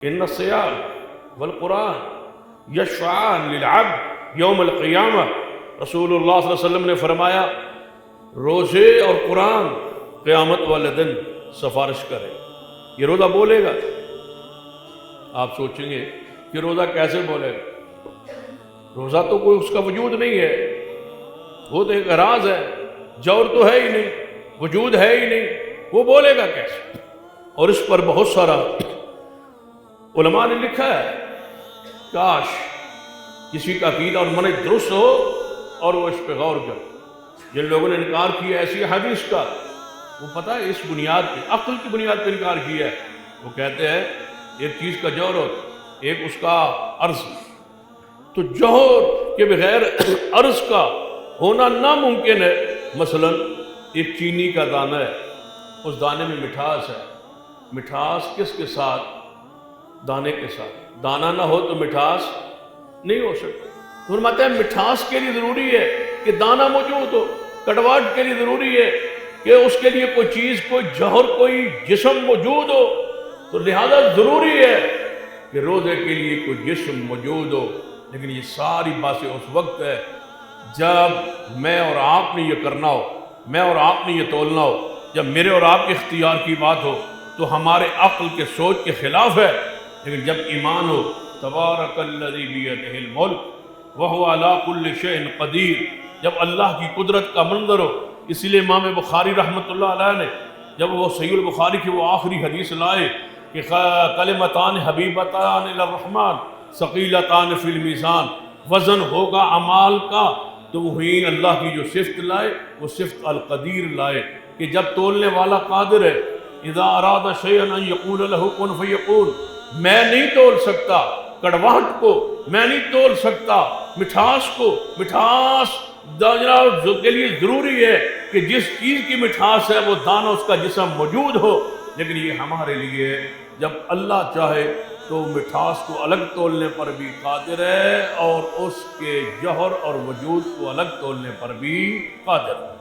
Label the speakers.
Speaker 1: ان الصیام والقرآن یشفعان للعبد یوم القیامہ، رسول اللہ صلی اللہ علیہ وسلم نے فرمایا روزے اور قرآن قیامت والے دن سفارش کرے۔ یہ روزہ بولے گا، آپ سوچیں گے کہ روزہ کیسے بولے گا؟ روزہ تو کوئی اس کا وجود نہیں ہے، وہ تو ایک راز ہے، جور تو ہے ہی نہیں، وجود ہے ہی نہیں، وہ بولے گا کیسے؟ اور اس پر بہت سارا علماء نے لکھا ہے، کاش کسی کا عقیدہ اور منہج درست ہو اور وہ اس پہ غور کرے۔ جن لوگوں نے انکار کیا ایسی حدیث کا، وہ پتہ ہے اس بنیاد پہ، عقل کی بنیاد پہ انکار کیا ہے۔ وہ کہتے ہیں ایک چیز کا جوہر ہو، ایک اس کا عرض، تو جوہر کے بغیر عرض کا ہونا ناممکن ہے۔ مثلا ایک چینی کا دانہ ہے، اس دانے میں مٹھاس ہے، مٹھاس کس کے ساتھ؟ دانے کے ساتھ۔ دانہ نہ ہو تو مٹھاس نہیں ہو سکتی۔ فرماتے ہیں مٹھاس کے لیے ضروری ہے کہ دانہ موجود ہو، کڑواہٹ کے لیے ضروری ہے کہ اس کے لیے کوئی چیز، کوئی جوہر، کوئی جسم موجود ہو، تو لہذا ضروری ہے کہ روزے کے لیے کوئی جسم موجود ہو۔ لیکن یہ ساری باتیں اس وقت ہے جب میں اور آپ نے یہ کرنا ہو، میں اور آپ نے یہ تولنا ہو، جب میرے اور آپ کے اختیار کی بات ہو تو ہمارے عقل کے سوچ کے خلاف ہے۔ لیکن جب ایمان ہو، تبارک الذی بیدہ الملک وہو علی کل شیء قدیر، جب اللہ کی قدرت کا منظر ہو۔ اسی لیے امام بخاری رحمۃ اللہ علیہ نے جب وہ صحیح البخاری کی وہ آخری حدیث لائے کہ کلمتان حبیبتان الی الرحمن ثقیلتان فی المیزان، وزن ہوگا اعمال کا، تو وہیں اللہ کی جو صفت لائے وہ صفت القدیر لائے کہ جب تولنے والا قادر ہے۔ اذا اراد شیئا ان یقول له کن فیکون، میں نہیں تول سکتا کڑواہٹ کو، میں نہیں تول سکتا مٹھاس کو۔ مٹھاس جناب کے لیے ضروری ہے کہ جس چیز کی مٹھاس ہے وہ دانہ اس کا جسم موجود ہو۔ لیکن یہ ہمارے لیے جب اللہ چاہے تو مٹھاس کو الگ تولنے پر بھی قادر ہے اور اس کے جوہر اور وجود کو الگ تولنے پر بھی قادر ہے۔